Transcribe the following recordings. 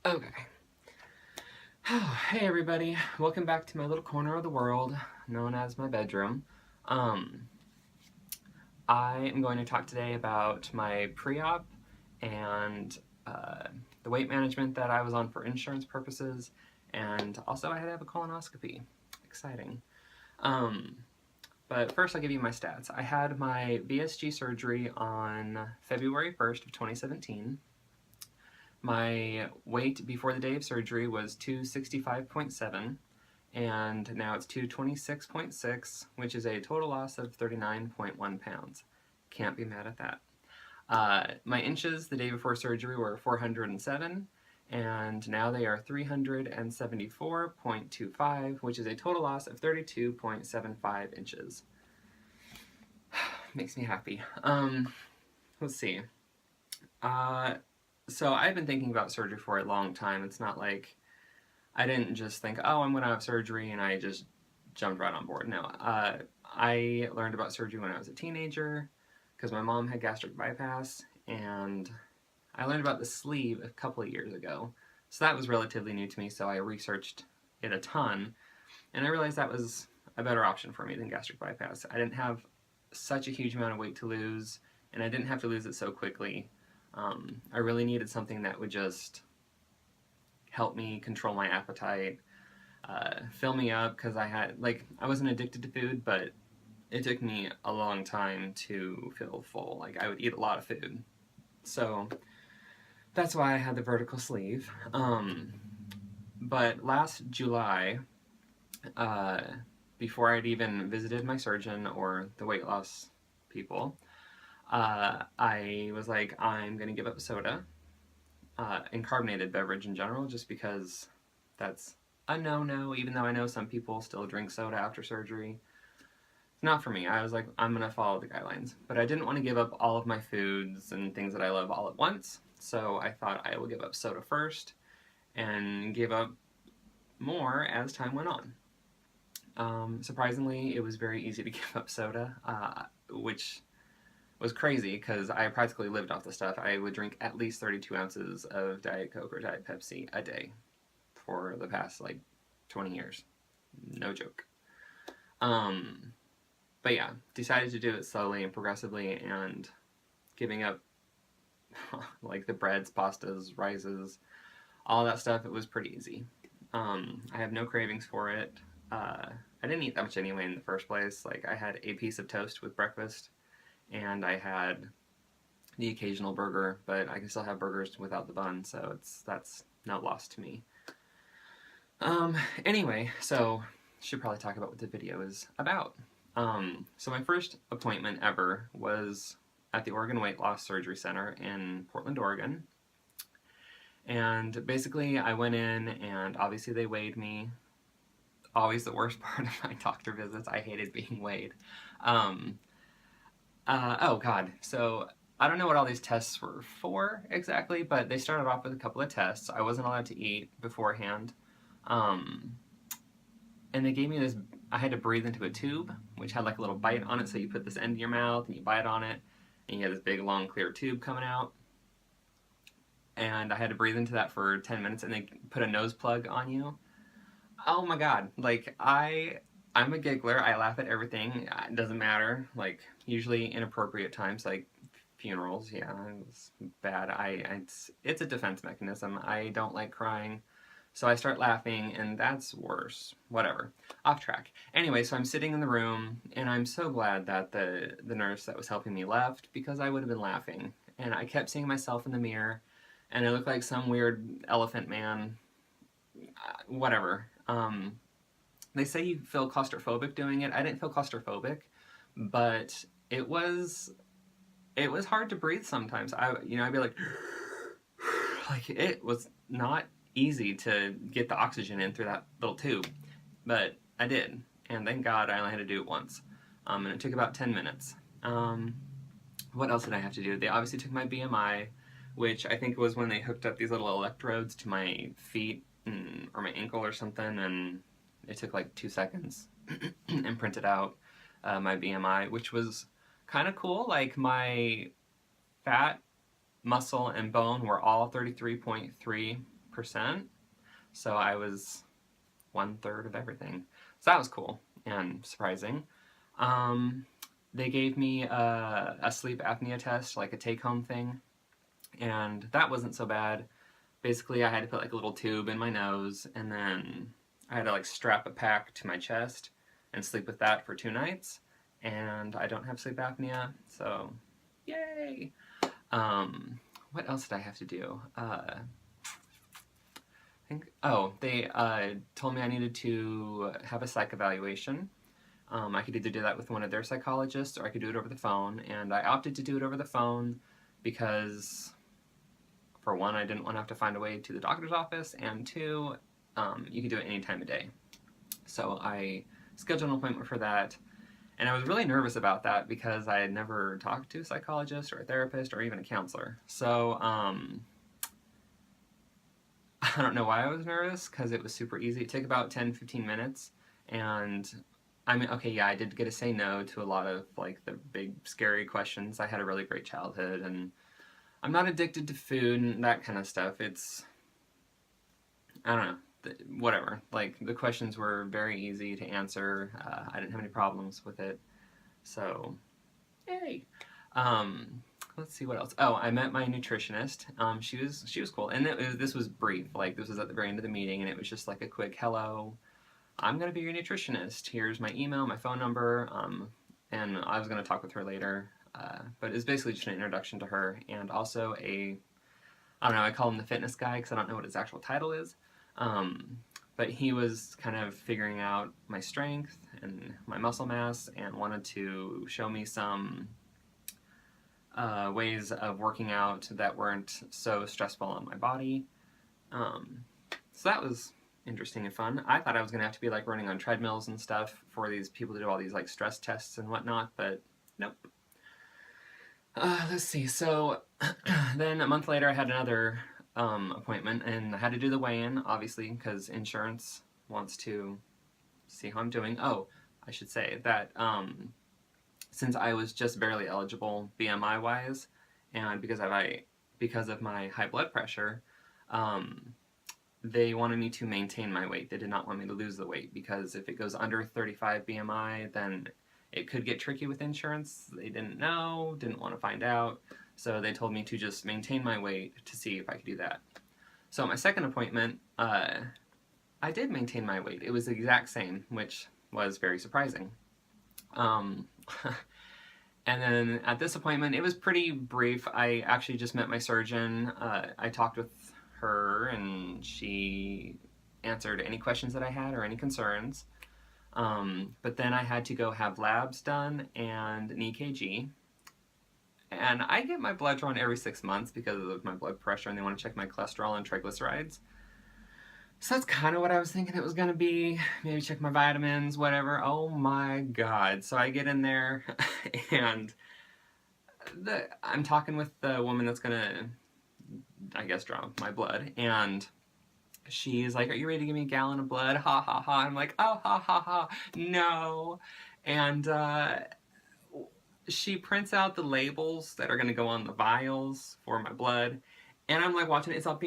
Okay. Hey everybody, welcome back to my little corner of the world known as my bedroom. Um, I am going to talk today about my pre-op and the weight management that I was on for insurance purposes, and also I had to have a colonoscopy. Exciting. Um, but first I'll give you my stats. I had my VSG surgery on February 1st of 2017. My weight before the day of surgery was 265.7, and now it's 226.6, which is a total loss of 39.1 pounds. Can't be mad at that. My inches the day before surgery were 407, and now they are 374.25, which is a total loss of 32.75 inches. Makes me happy. Let's see. So I've been thinking about surgery for a long time. It's not like I didn't just think, oh, I'm going to have surgery and I just jumped right on board. No, I learned about surgery when I was a teenager because my mom had gastric bypass, and I learned about the sleeve a couple of years ago. So that was relatively new to me, so I researched it a ton, and I realized that was a better option for me than gastric bypass. I didn't have such a huge amount of weight to lose, and I didn't have to lose it so quickly. I really needed something that would just help me control my appetite, fill me up, because I wasn't addicted to food, but it took me a long time to feel full. Like, I would eat a lot of food. So that's why I had the vertical sleeve. But last July, before I'd even visited my surgeon or the weight loss people, I was like, I'm going to give up soda and carbonated beverage in general, just because that's a no-no, even though I know some people still drink soda after surgery. It's not for me. I was like, I'm going to follow the guidelines. But I didn't want to give up all of my foods and things that I love all at once, so I thought I will give up soda first and give up more as time went on. Surprisingly, it was very easy to give up soda, which was crazy because I practically lived off the stuff. I would drink at least 32 ounces of Diet Coke or Diet Pepsi a day for the past 20 years. No joke. But yeah, decided to do it slowly and progressively, and giving up the breads, pastas, rices, all that stuff. It was pretty easy. I have no cravings for it. I didn't eat that much anyway in the first place. I had a piece of toast with breakfast, and I had the occasional burger, but I can still have burgers without the bun, so that's no loss to me. Anyway, so should probably talk about what the video is about. So my first appointment ever was at the Oregon Weight Loss Surgery Center in Portland, Oregon. And basically I went in, and obviously they weighed me. Always the worst part of my doctor visits. I hated being weighed. Oh god, so I don't know what all these tests were for exactly, but they started off with a couple of tests. I wasn't allowed to eat beforehand. And they gave me this, I had to breathe into a tube, which had a little bite on it, so you put this end in your mouth and you bite on it, and you had this big long clear tube coming out. And I had to breathe into that for 10 minutes, and they put a nose plug on you. Oh my god, I'm a giggler. I laugh at everything. It doesn't matter. Usually inappropriate times, like funerals. Yeah, it was bad. It's a defense mechanism. I don't like crying, so I start laughing, and that's worse. Whatever. Off track. Anyway, so I'm sitting in the room, and I'm so glad that the nurse that was helping me left, because I would have been laughing. And I kept seeing myself in the mirror, and I looked like some weird elephant man. Whatever. They say you feel claustrophobic doing it. I didn't feel claustrophobic, but it was hard to breathe sometimes. I'd be like it was not easy to get the oxygen in through that little tube, but I did, and thank God I only had to do it once. And it took about 10 minutes. What else did I have to do? They obviously took my BMI, which I think was when they hooked up these little electrodes to my feet or my ankle or something, and it took 2 seconds and printed out my BMI, which was kind of cool. My fat, muscle, and bone were all 33.3%, 1%. So I was 1/3 of everything. So that was cool and surprising. They gave me a sleep apnea test, like a take-home thing, and that wasn't so bad. Basically, I had to put like a little tube in my nose, and then I had to like strap a pack to my chest and sleep with that for 2 nights, and I don't have sleep apnea, so yay! What else did I have to do? They told me I needed to have a psych evaluation. I could either do that with one of their psychologists or I could do it over the phone, and I opted to do it over the phone because, for one, I didn't want to have to find a way to the doctor's office, and 2, you could do it any time of day. So I scheduled an appointment for that, and I was really nervous about that because I had never talked to a psychologist or a therapist or even a counselor. So I don't know why I was nervous, because it was super easy. It took about 10-15 minutes, and I mean, okay, yeah, I did get to say no to a lot of like the big scary questions. I had a really great childhood, and I'm not addicted to food and that kind of stuff. It's, I don't know, whatever. Like, the questions were very easy to answer. I didn't have any problems with it. So, yay. Let's see what else. Oh, I met my nutritionist. She was cool, and this was brief. Like, this was at the very end of the meeting, and it was just like a quick hello. I'm gonna be your nutritionist. Here's my email, my phone number, and I was gonna talk with her later. But it's basically just an introduction to her, and also I don't know, I call him the fitness guy because I don't know what his actual title is. But he was kind of figuring out my strength and my muscle mass and wanted to show me some ways of working out that weren't so stressful on my body. So that was interesting and fun. I thought I was going to have to be like running on treadmills and stuff for these people to do all these like stress tests and whatnot, but nope. Let's see, so then a month later I had another appointment, and I had to do the weigh-in, obviously, because insurance wants to see how I'm doing. Oh, I should say that since I was just barely eligible BMI-wise, and because of my high blood pressure, they wanted me to maintain my weight. They did not want me to lose the weight, because if it goes under 35 BMI, then it could get tricky with insurance. They didn't know, didn't want to find out, so they told me to just maintain my weight to see if I could do that. So my second appointment, I did maintain my weight. It was the exact same, which was very surprising. And then at this appointment, it was pretty brief. I actually just met my surgeon. I talked with her, and she answered any questions that I had or any concerns. But then I had to go have labs done and an EKG. And I get my blood drawn every 6 months because of my blood pressure, and they want to check my cholesterol and triglycerides. So that's kind of what I was thinking it was going to be. Maybe check my vitamins, whatever. Oh my god. So I get in there, and I'm talking with the woman that's going to, I guess, draw my blood, and she's like, "Are you ready to give me a gallon of blood? Ha ha ha." I'm like, "Oh, ha ha ha, no." And she prints out the labels that are going to go on the vials for my blood, and I'm like watching it. It's all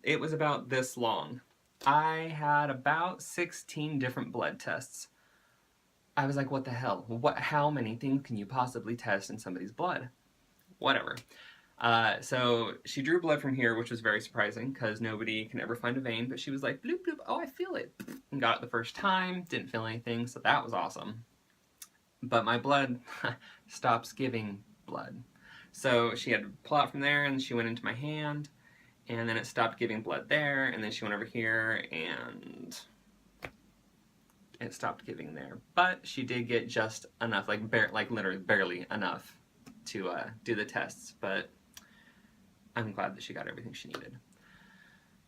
it was about this long. I had about 16 different blood tests. I was like, what the hell? How many things can you possibly test in somebody's blood? Whatever. So she drew blood from here, which was very surprising because nobody can ever find a vein, but she was like, bloop, bloop, oh, I feel it. And got it the first time, didn't feel anything, so that was awesome. But my blood stops giving blood. So she had to pull out from there, and she went into my hand, and then it stopped giving blood there, and then she went over here, and it stopped giving there. But she did get just enough, like literally barely enough to do the tests, but I'm glad that she got everything she needed.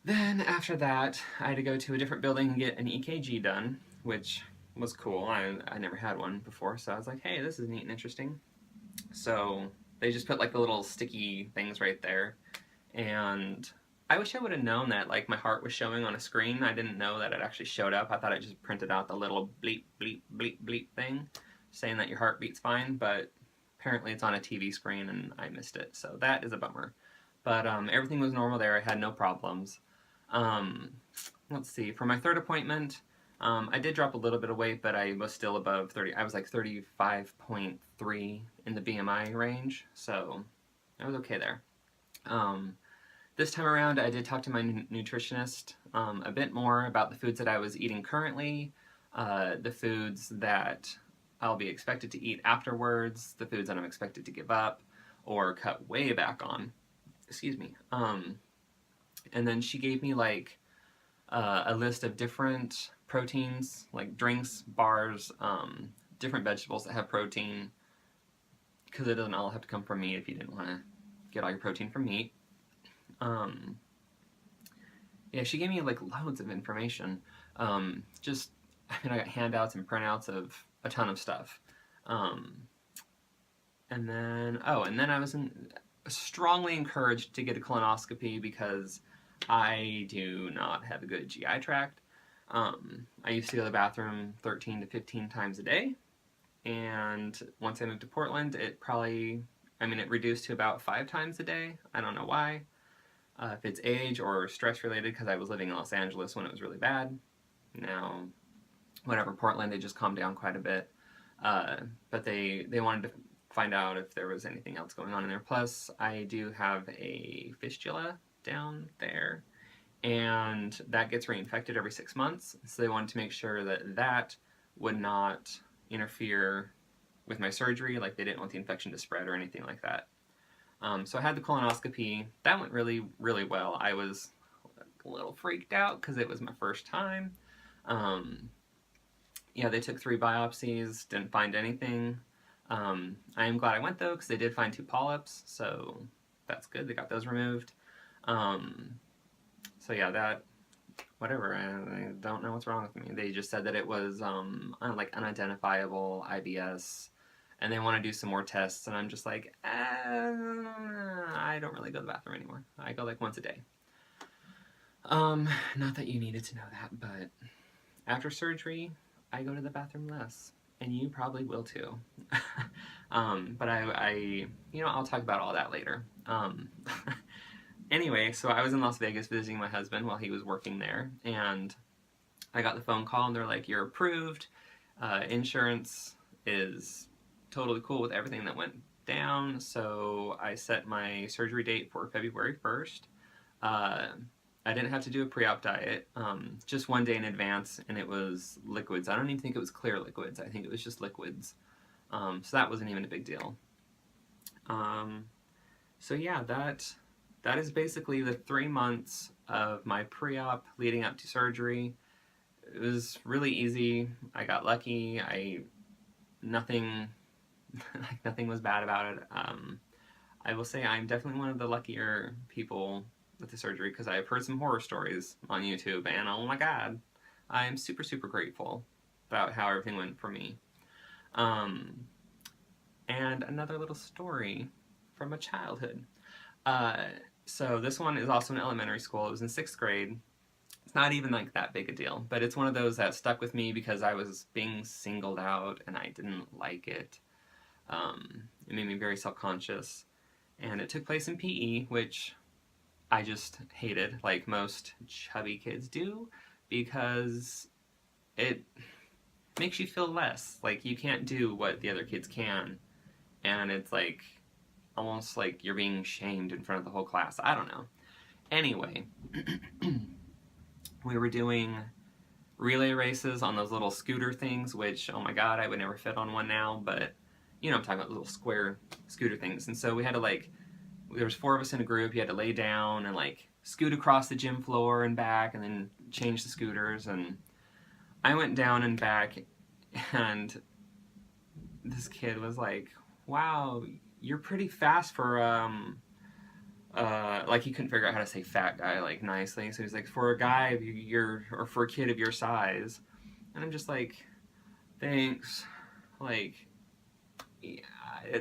Then after that, I had to go to a different building and get an EKG done, which was cool. I never had one before, so I was like, hey, this is neat and interesting. So they just put like the little sticky things right there, and I wish I would have known that like my heart was showing on a screen. I didn't know that it actually showed up. I thought it just printed out the little bleep, bleep, bleep, bleep thing saying that your heart beats fine, but apparently it's on a TV screen and I missed it, so that is a bummer. But everything was normal there. I had no problems. Um, let's see. For my third appointment, I did drop a little bit of weight, but I was still above 30. I was like 35.3 in the BMI range, so I was okay there. This time around, I did talk to my nutritionist a bit more about the foods that I was eating currently, the foods that I'll be expected to eat afterwards, the foods that I'm expected to give up or cut way back on. Excuse me. And then she gave me like a list of different proteins, like drinks, bars, different vegetables that have protein, because it doesn't all have to come from meat if you didn't want to get all your protein from meat. Yeah, she gave me like loads of information. Just, I mean, I got handouts and printouts of a ton of stuff. And then I was strongly encouraged to get a colonoscopy because I do not have a good GI tract. I used to go to the bathroom 13 to 15 times a day, and once I moved to Portland, it reduced to about 5 times a day. I don't know why. If it's age or stress related, because I was living in Los Angeles when it was really bad. Now, whatever, Portland, they just calmed down quite a bit. But they wanted to find out if there was anything else going on in there. Plus, I do have a fistula down there, and that gets reinfected every 6 months. So they wanted to make sure that that would not interfere with my surgery. Like, they didn't want the infection to spread or anything like that. So I had the colonoscopy. That went really, really well. I was a little freaked out because it was my first time. Yeah, they took 3 biopsies, didn't find anything. I am glad I went though, because they did find 2 polyps, so that's good. They got those removed. So yeah, that, whatever, I don't know what's wrong with me. They just said that it was like unidentifiable IBS, and they want to do some more tests, and I'm just like, I don't really go to the bathroom anymore. I go like once a day. Not that you needed to know that, but after surgery, I go to the bathroom less, and you probably will too. But I'll talk about all that later. Anyway, so I was in Las Vegas visiting my husband while he was working there, and I got the phone call, and they're like, "You're approved. Insurance is totally cool with everything that went down." So I set my surgery date for February 1st. I didn't have to do a pre-op diet, just one day in advance, and it was liquids. I don't even think it was clear liquids. I think it was just liquids. So that wasn't even a big deal. So yeah, that is basically the 3 months of my pre-op leading up to surgery. It was really easy. I got lucky. Nothing was bad about it. I will say I'm definitely one of the luckier people with the surgery, because I've heard some horror stories on YouTube, and oh my god, I'm super, super grateful about how everything went for me. And another little story from my childhood. So this one is also in elementary school. It was in 6th grade. It's not even like that big a deal, but it's one of those that stuck with me because I was being singled out and I didn't like it. It made me very self-conscious, and it took place in PE, which I just hated, like most chubby kids do, because it makes you feel less. Like, you can't do what the other kids can, and it's like almost like you're being shamed in front of the whole class. I don't know. Anyway, we were doing relay races on those little scooter things, which, oh my god, I would never fit on one now, but you know I'm talking about, little square scooter things. And so we had to, like, there was 4 of us in a group. You had to lay down and like scoot across the gym floor and back, and then change the scooters. And I went down and back, and this kid was like, "Wow, you're pretty fast for like, he couldn't figure out how to say fat guy like nicely, so he's like, for a guy of or for a kid of your size." And I'm just like, thanks. Like, yeah,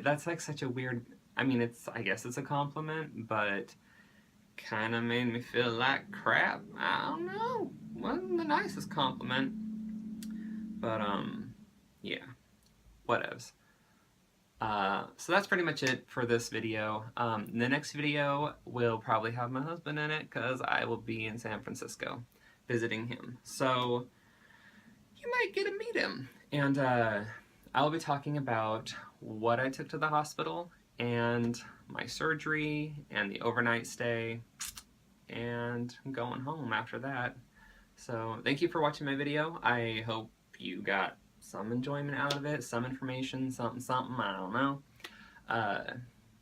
that's like such a weird, I mean, I guess it's a compliment, but kind of made me feel like crap. I don't know. Wasn't the nicest compliment. But, yeah. Whatevs. So that's pretty much it for this video. The next video will probably have my husband in it because I will be in San Francisco visiting him. So you might get to meet him. And I'll be talking about what I took to the hospital and my surgery and the overnight stay and going home after that. So thank you for watching my video. I hope you got some enjoyment out of it, some information, something, I don't know.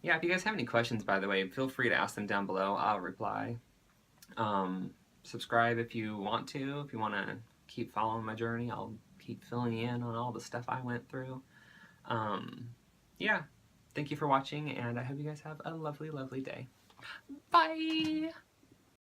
Yeah, if you guys have any questions, by the way, feel free to ask them down below. I'll reply. Subscribe if you want to. If you want to keep following my journey, I'll keep filling you in on all the stuff I went through. Yeah, thank you for watching, and I hope you guys have a lovely, lovely day. Bye!